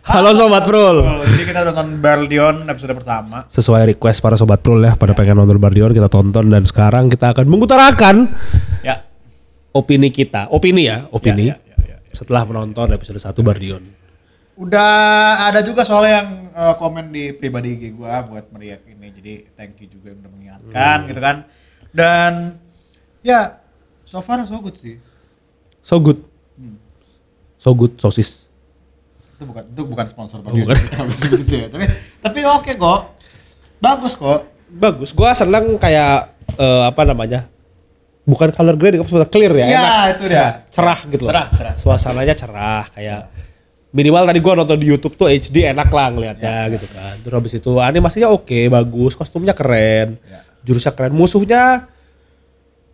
Halo Sobat Prul. Jadi kita nonton Bardion episode pertama. Sesuai request para Sobat Prul ya, pada pengen nonton Bardion, kita tonton dan sekarang kita akan mengutarakan opini kita. Opini. Setelah menonton episode 1 Bardion. Udah ada juga soalnya yang komen di pribadi IG gue buat meriak ini. Jadi thank you juga yang udah mengingatkan gitu kan. Dan ya so far so good sih. So good. So good sosis. Itu bukan sponsor Bardion. Tapi oke kok. Bagus kok. Bagus. Gua seneng kayak bukan color grading, tapi clear ya. Iya, enak. itu dia. Cerah gitu. Cerah. Suasananya cerah kayak minimal tadi gua nonton di YouTube tuh HD enak lah ngeliatnya gitu kan. Terus habis itu animasinya oke, bagus, kostumnya keren. Jurusnya keren, musuhnya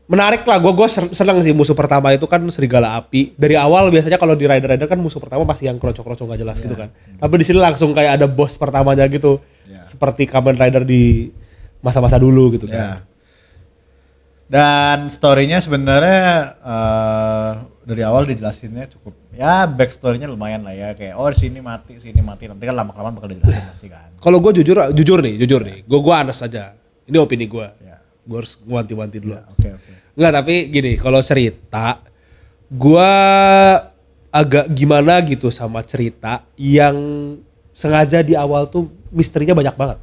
menarik lah. Gua seneng sih musuh pertama itu kan serigala api. Dari awal biasanya kalau di Rider kan musuh pertama masih yang krocok-krocok gak jelas gitu kan. Tapi di sini langsung kayak ada bos pertamanya gitu. Seperti Kamen Rider di masa-masa dulu gitu kan. Dan story-nya sebenarnya dari awal dijelasinnya cukup backstory-nya lumayan lah ya, kayak sini mati nanti kan lama-kelamaan bakal dijelasin pasti kan. Kalau gue jujur nih, gue honest aja. Ini opini gue. Gue harus wanti-wanti dulu. Oke. Enggak, tapi gini, kalau cerita gue agak gimana gitu sama cerita yang sengaja di awal tuh misterinya banyak banget.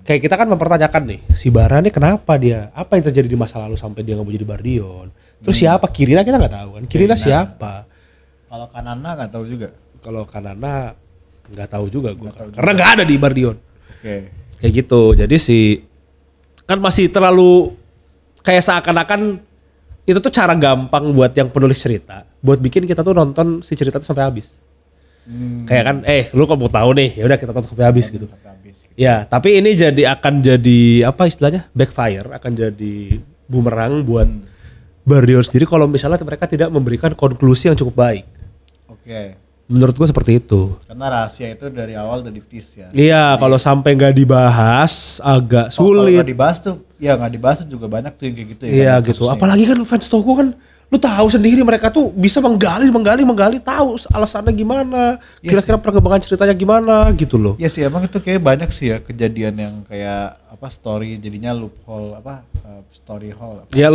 Kayak kita kan mempertanyakan nih, si Bara nih kenapa dia? Apa yang terjadi di masa lalu sampai dia gak mau jadi Bardion? Terus siapa? Kirina kita gak tahu kan. Kirina siapa? Kalau Kanana gak tahu juga. Kalau Kanana gak tahu juga gue. Karena gak ada di Bardion. Oke. Kayak gitu. Jadi kan masih terlalu kayak seakan-akan itu tuh cara gampang buat yang penulis cerita. Buat bikin kita tuh nonton si cerita tuh sampai habis. Kayak kan, lu kok mau tahu nih, ya udah kita tonton sampai habis gitu. Ya, tapi ini akan jadi apa istilahnya, backfire, akan jadi bumerang buat Bardion sendiri kalau misalnya mereka tidak memberikan konklusi yang cukup baik. Oke. Menurut gua seperti itu. Karena rahasia itu dari awal udah ditis ya. Iya, kalau sampai nggak dibahas agak sulit. Kalau nggak dibahas tuh juga banyak tuh yang kayak gitu ya. Iya gitu. Apalagi kan fans Toko kan, lu tahu sendiri mereka tuh bisa menggali, tahu alasannya gimana, kira-kira perkembangan ceritanya gimana gitu loh. Iya sih, emang itu kayak banyak sih ya kejadian yang kayak story jadinya loophole story hole. Iya,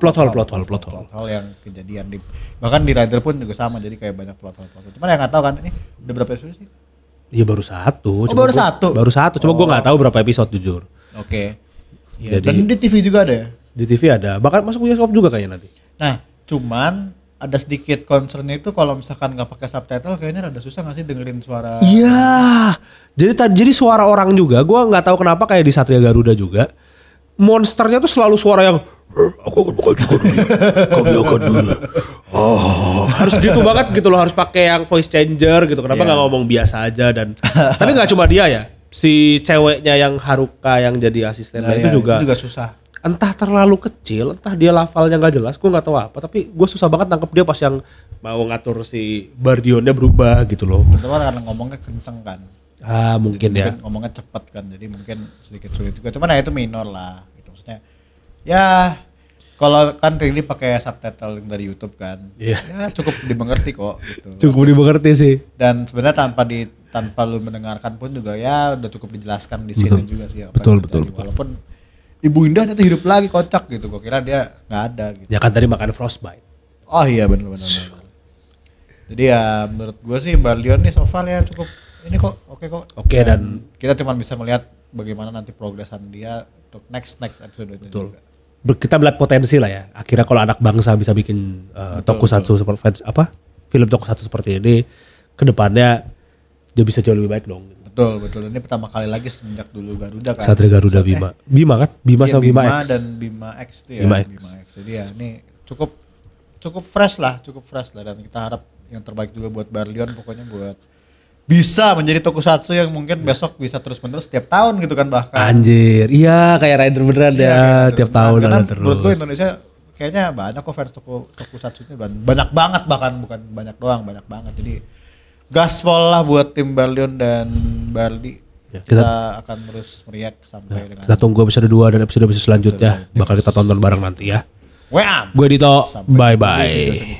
plot hole yang kejadian bahkan di Rider pun juga sama, jadi kayak banyak plot hole. Cuman yang nggak tahu kan ini udah berapa episode sih? Iya baru satu. Baru satu. Cuma gue nggak tahu berapa episode jujur. Oke. Ya, dan di TV juga ada ya? Di TV ada, bahkan masuk bioskop juga kayaknya nanti. Nah, cuman ada sedikit concernnya itu kalau misalkan nggak pakai subtitle kayaknya rada susah nggak sih dengerin suara. Iya. Jadi suara orang juga. Gue nggak tahu kenapa kayak di Satria Garuda juga. Monsternya tuh selalu suara yang aku akan buka juga dulu. Kami akan dulu. Harus gitu banget gitu loh, harus pakai yang voice changer gitu. Kenapa nggak ngomong biasa aja dan tapi nggak cuma dia ya. Si ceweknya yang Haruka yang jadi asistennya itu juga susah. Entah terlalu kecil, entah dia lafalnya nggak jelas, gue nggak tahu apa. Tapi gue susah banget nangkep dia pas yang mau ngatur si Bardionnya berubah gitu loh. Betul, karena ngomongnya kenceng kan. Mungkin ya. Mungkin ngomongnya cepat kan, jadi mungkin sedikit sulit juga. Cuman ya itu minor lah, gitu maksudnya. Ya kalau kan ini pakai subtitle dari YouTube kan, ya cukup dimengerti kok. Gitu. Cukup dimengerti sih. Dan sebenarnya tanpa lu mendengarkan pun juga ya udah cukup dijelaskan di sini juga sih. Betul. Walaupun Ibu Indah ternyata hidup lagi, kocak gitu. Gue kira dia nggak ada gitu. Ya kan tadi makan frostbite. Oh iya benar. Jadi ya menurut gue sih Bardion nih so far ya cukup ini kok oke kok. Oke, dan kita cuma bisa melihat bagaimana nanti progresan dia untuk next episode itu juga. Kita melihat potensi lah ya. Akhirnya kalau anak bangsa bisa bikin tokusatsu seperti film tokusatsu seperti ini, kedepannya dia bisa jauh lebih baik dong. Betul. Ini pertama kali lagi semenjak dulu Garuda kan. Satria Garuda Bima. Bima kan? Bima sama Bima X. Dan Bima X tuh ya. Bima X. Jadi ya ini cukup fresh lah dan kita harap yang terbaik juga buat Bardion, pokoknya buat bisa menjadi tokusatsu yang mungkin besok bisa terus-menerus setiap tahun gitu kan bahkan. Anjir. Iya, kayak Rider beneran ya, tiap tahun ada terus. Menurut gue Indonesia kayaknya banyak kok fans tokusatsunya, banyak banget, bahkan bukan banyak doang, banyak banget. Jadi gaspol lah buat tim Bardion dan Bardi. Ya, kita akan terus meriak sampai dengan kita tunggu episode 2 dan episode selanjutnya. Bakal kita tonton bareng nanti ya. Weam. Gue Dito, bye bye.